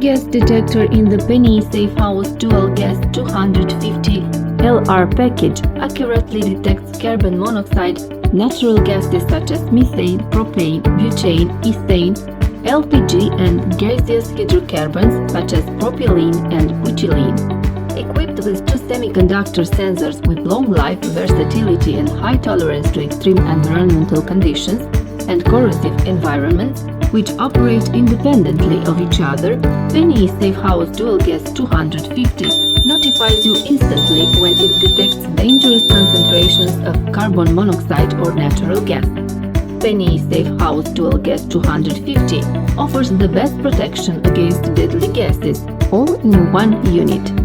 gas detector in the PNI Safe House Dual Gas 250 LR package accurately detects carbon monoxide, natural gases such as methane, propane, butane, ethane, LPG and gaseous hydrocarbons such as propylene and butylene. Equipped with two semiconductor sensors with long life, versatility and high tolerance to extreme environmental conditions and corrosive environments, which operate independently of each other, PNI Safe House Dual Gas 250 notifies you instantly when it detects dangerous concentrations of carbon monoxide or natural gas. PNI Safe House Dual Gas 250 offers the best protection against deadly gases, all in one unit.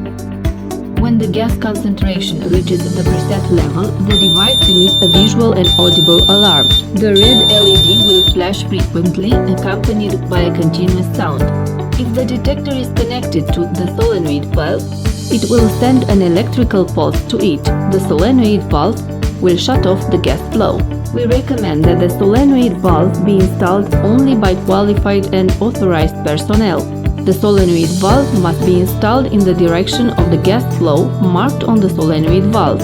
When the gas concentration reaches the preset level, the device emits a visual and audible alarm. The red LED will flash frequently, accompanied by a continuous sound. If the detector is connected to the solenoid valve, it will send an electrical pulse to it. The solenoid valve will shut off the gas flow. We recommend that the solenoid valve be installed only by qualified and authorized personnel. The solenoid valve must be installed in the direction of the gas flow marked on the solenoid valve.